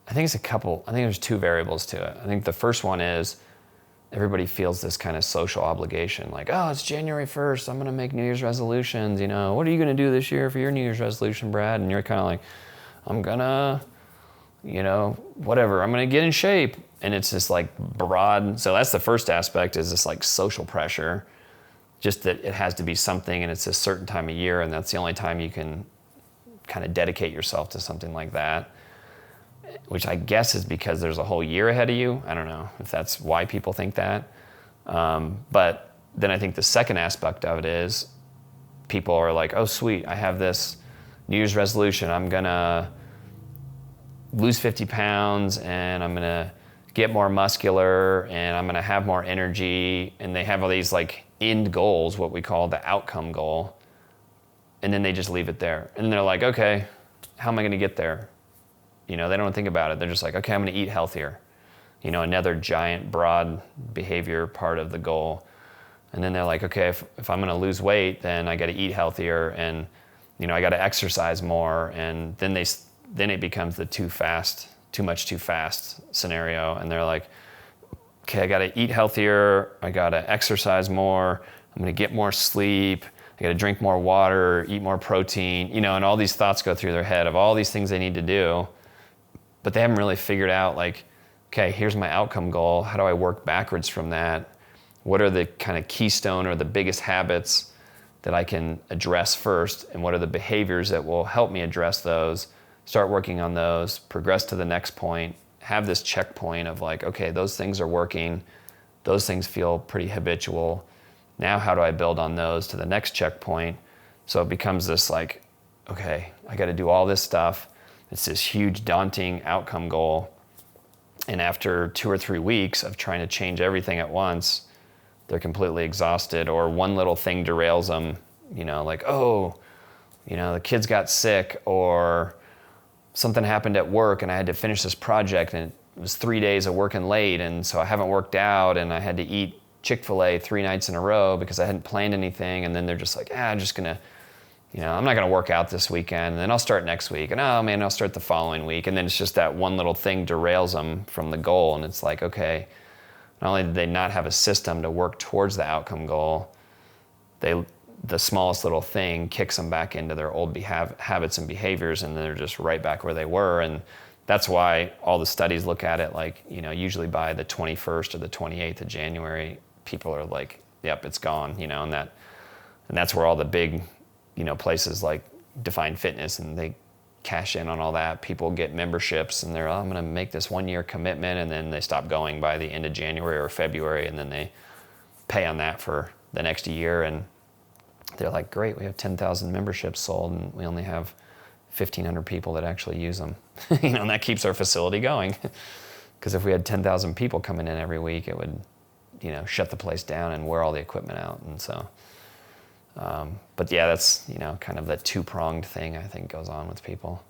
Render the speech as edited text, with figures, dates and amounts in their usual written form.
I think there's two variables to it. I think the first one is everybody feels this kind of social obligation, like, oh, it's January 1st, I'm going to make New Year's resolutions, what are you going to do this year for your New Year's resolution, Brad? And you're kind of like, I'm going to, whatever, I'm going to get in shape. And it's just like broad. So that's the first aspect, is this like social pressure, just that it has to be something and it's a certain time of year, and that's the only time you can kind of dedicate yourself to something like that, which I guess is because there's a whole year ahead of you. I don't know if that's why people think that. But then I think the second aspect of it is people are like, oh, sweet, I have this New Year's resolution. I'm going to lose 50 pounds and I'm going to get more muscular and I'm going to have more energy. And they have all these like end goals, what we call the outcome goal. And then they just leave it there. And they're like, okay, how am I going to get there? They don't think about it. They're just like, okay, I'm going to eat healthier. Another giant, broad behavior part of the goal. And then they're like, okay, if I'm going to lose weight, then I got to eat healthier, and I got to exercise more. And then it becomes the too much too fast scenario. And they're like, okay, I got to eat healthier. I got to exercise more. I'm going to get more sleep. I got to drink more water, eat more protein. And all these thoughts go through their head of all these things they need to do. But they haven't really figured out, like, okay, here's my outcome goal. How do I work backwards from that? What are the kind of keystone or the biggest habits that I can address first? And what are the behaviors that will help me address those? Start working on those, progress to the next point, have this checkpoint of like, okay, those things are working. Those things feel pretty habitual. Now how do I build on those to the next checkpoint? So it becomes this like, okay, I got to do all this stuff. It's this huge, daunting outcome goal. And after 2 or 3 weeks of trying to change everything at once, they're completely exhausted, or one little thing derails them, like, the kids got sick, or something happened at work and I had to finish this project and it was 3 days of working late, and so I haven't worked out, and I had to eat Chick-fil-A 3 nights in a row because I hadn't planned anything. And then they're just like, I'm just going to, I'm not going to work out this weekend, and then I'll start next week. And I'll start the following week. And then it's just that one little thing derails them from the goal. And it's like, okay, not only did they not have a system to work towards the outcome goal, the smallest little thing kicks them back into their old habits and behaviors, and they're just right back where they were. And that's why all the studies look at it like, usually by the 21st or the 28th of January, people are like, yep, it's gone, and that's where all the big, places like Define Fitness, and they cash in on all that. People get memberships and they're, I'm going to make this 1-year commitment, and then they stop going by the end of January or February, and then they pay on that for the next year. And they're like, great, we have 10,000 memberships sold and we only have 1,500 people that actually use them. And that keeps our facility going. Because if we had 10,000 people coming in every week, it would, shut the place down and wear all the equipment out. And so, but yeah, that's, kind of that 2-pronged thing I think goes on with people.